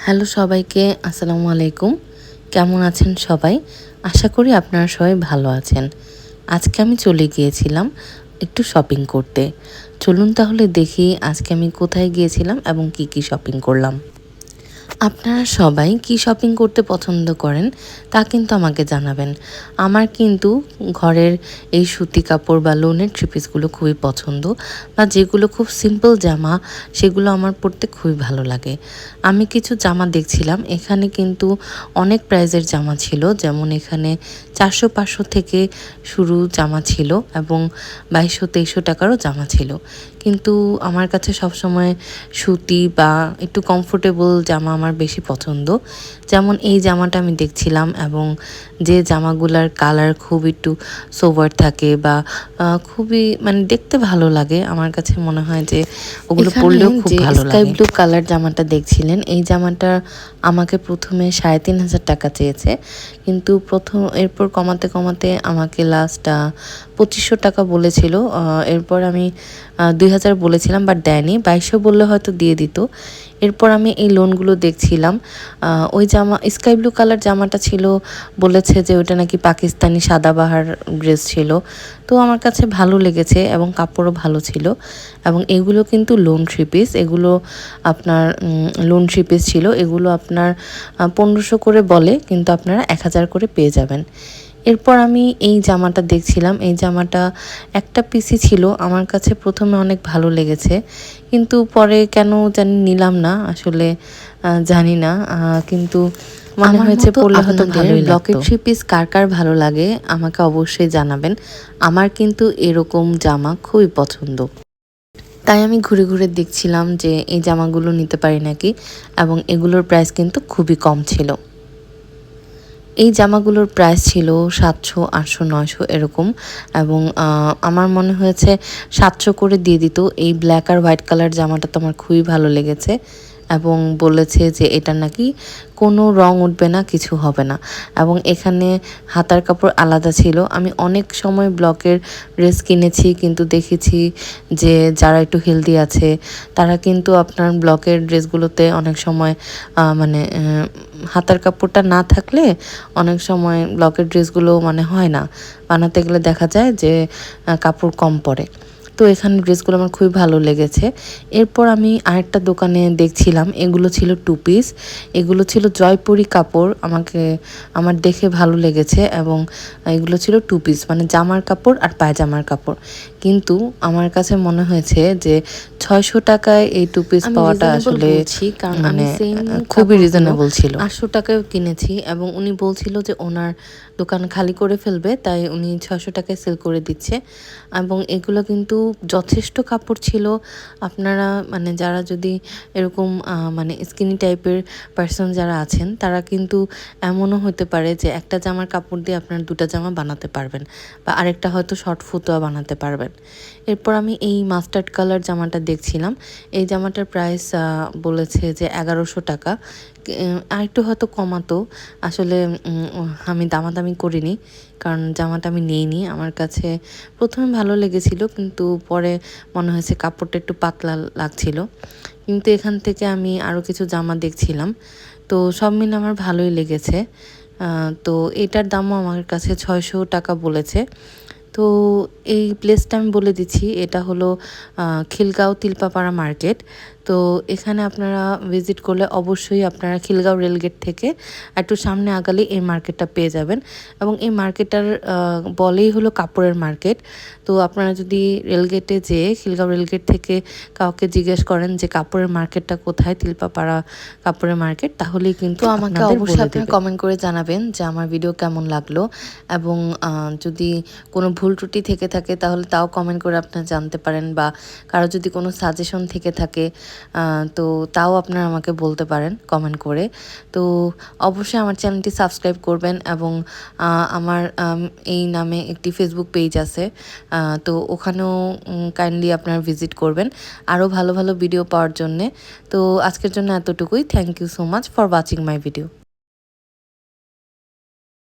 Hello সবাইকে, আসসালামু আলাইকুম। কেমন আছেন সবাই? আশা করি আপনারা সবাই ভালো আছেন। আজকে আমি চলে গিয়েছিলাম একটু শপিং করতে। চলুন তাহলে দেখি আজকে আমি কোথায় গিয়েছিলাম এবং কি কি শপিং করলাম। আপনারা সবাই কি শপিং করতে পছন্দ করেন তা কিন্তু আমাকে জানাবেন। আমার কিন্তু ঘরের এই সুতি কাপড় বা লোনের থ্রি পিসগুলো খুবই পছন্দ, বা যেগুলো খুব সিম্পল জামা সেগুলো আমার পরতে খুবই ভালো লাগে। আমি কিছু জামা দেখছিলাম, এখানে কিন্তু অনেক প্রাইজের জামা ছিল, যেমন এখানে 400-500 থেকে শুরু জামা ছিল এবং 2200-2300 টাকারও জামা ছিল। কিন্তু আমার কাছে সবসময় সুতি বা একটু কমফোর্টেবল জামা আমার বেশি পছন্দ। যেমন এই জামাটা আমি দেখছিলাম, এবং যে জামাগুলার কালার খুব একটু সোবার থাকে বা খুবই মানে দেখতে ভালো লাগে, আমার কাছে মনে হয় যে ওগুলো পরলেও খুব ভালো লাগে। স্কাই ব্লু কালার জামাটা দেখছিলেন, এই জামাটা আমাকে প্রথমে 3500 টাকা চেয়েছে, কিন্তু এরপর কমাতে কমাতে আমাকে লাস্ট 2500 টাকা বলেছিল। এরপর আমি 2000 বলেছিলাম, বাট দেয়নি। 2200 বললে হয়তো দিয়ে দিত। এরপর আমি এই লোনগুলো দেখছিলাম। ওই স্কাই ব্লু কালার জামাটা ছিল, বলেছে যে ওটা নাকি পাকিস্তানি সাদাবাহার ড্রেস ছিল। তো আমার কাছে ভালো লেগেছে এবং কাপড়ও ভালো ছিল। এবং এগুলো কিন্তু লোন থ্রি পিস, এগুলো আপনার লোন থ্রি পিস ছিল। এগুলো আপনার 1500 করে বলে, কিন্তু আপনারা 1000 করে পেয়ে যাবেন। এরপর আমি এই জামাটা দেখছিলাম, এই জামাটা একটা পিসই ছিল। আমার কাছে প্রথমে অনেক ভালো লেগেছে, কিন্তু পরে কেন জানি নিলাম না, আসলে জানি না, কিন্তু মনে হয়েছে পরলে হয়তো ভালোই লাগতো। ব্লকের থ্রি পিস কার কার ভালো লাগে আমাকে অবশ্যই জানাবেন। আমার কিন্তু এরকম জামা খুবই পছন্দ, তাই আমি ঘুরে ঘুরে দেখছিলাম যে এই জামাগুলো নিতে পারি নাকি, এবং এগুলোর প্রাইস কিন্তু খুবই কম ছিল। এই জামাগুলোর প্রাইস ছিল 700, 800, 900 এরকম, এবং আমার মনে হয়েছে 700 করে দিয়ে দিত। এই ব্ল্যাক আর হোয়াইট কালার জামাটা তো আমার খুবই ভালো লেগেছে, এবং বলেছে যে এটা নাকি কোনো রং উঠবে না, কিছু হবে না। এবং এখানে হাতার কাপড় আলাদা ছিল। আমি অনেক সময় ব্লকের ড্রেস কিনেছি, কিন্তু দেখেছি যে যারা একটু হেলদি আছে তারা কিন্তু আপনার ব্লকের ড্রেসগুলোতে অনেক সময় মানে হাতার কাপড়টা না থাকলে অনেক সময় ব্লকের ড্রেসগুলো মানে হয় না, বানাতে গেলে দেখা যায় যে কাপড় কম পড়ে। তো এখানে ড্রেসগুলো আমার খুবই ভালো লেগেছে। এরপর আমি আরেকটা দোকানে দেখছিলাম, এগুলো ছিল টু পিস, এগুলো ছিল জয়পুরি কাপড়, আমার দেখে ভালো লেগেছে, এবং এগুলো ছিল টু পিস মানে জামার কাপড় আর পায়জামার কাপড়। কিন্তু আমার কাছে মনে হয়েছে যে 600 টাকায় এই টু পিস পাওয়াটা আসলে কারণ আমি খুবই রিজনেবল ছিল। 800 টাকায় কিনেছি, এবং উনি বলছিল যে ওনার দোকান খালি করে ফেলবে, তাই উনি 600 টাকায় সেল করে দিচ্ছে। এবং এগুলো কিন্তু যথেষ্ট কাপড় ছিল। আপনারা মানে যারা যদি এরকম মানে স্কিনি টাইপের পার্সন যারা আছেন, তারা কিন্তু এমনও হতে পারে যে একটা জামার কাপড় দিয়ে আপনার দুটা জামা বানাতে পারবেন, বা আরেকটা হয়তো শর্ট ফতুয়া বানাতে পারবেন। এরপর আমি এই মাস্টার্ড কালার জামাটা দেখছিলাম, এই জামাটার প্রাইস বলেছে যে 1100 টাকা, আর একটু হয়তো কমাতো। আসলে আমি দামাদামি করিনি, কারণ জামাটা আমি নিইনি। আমার কাছে প্রথমে ভালো লেগেছিল, কিন্তু পরে মনে হয়েছে কাপড়টা একটু পাতলা লাগছিল। কিন্তু এখান থেকে আমি আরও কিছু জামা দেখছিলাম, তো সব মিলে আমার ভালোই লেগেছে। তো এটার দামও আমার কাছে 600 টাকা বলেছে। তো এই প্লেসটা আমি বলে দিচ্ছি, এটা হলো খিলগাঁও তিলপাপাড়া মার্কেট। তো এখানে আপনারা ভিজিট করলে অবশ্যই আপনারা খিলগাঁও রেলগেট থেকে একটু সামনে আগালে এই মার্কেটটা পেয়ে যাবেন, এবং এই মার্কেটটার বলেই হলো কাপড়ের মার্কেট। তো আপনারা যদি রেলগেটে যেয়ে খিলগাঁও রেলগেট থেকে কাউকে জিজ্ঞেস করেন যে কাপড়ের মার্কেটটা কোথায়, তিলপাপাড়া কাপড়ের মার্কেট, তাহলেই কিন্তু আমাকে অবশ্যই আপনারা কমেন্ট করে জানাবেন যে আমার ভিডিও কেমন লাগলো, এবং যদি কোনো ভুল ত্রুটি থেকে থাকে তাহলে তাও কমেন্ট করে আপনারা জানতে পারেন, বা কারো যদি কোনো সাজেশন থেকে থাকে তো তাও আপনারা আমাকে বলতে পারেন কমেন্ট করে। তো অবশ্যই আমার চ্যানেলটি সাবস্ক্রাইব করবেন, এবং আমার এই নামে একটি ফেসবুক পেজ আছে, তো ওখানেও কাইন্ডলি আপনারা ভিজিট করবেন আরও ভালো ভালো ভিডিও পাওয়ার জন্যে। তো আজকের জন্য এতটুকুই। Thank you so much for watching my video.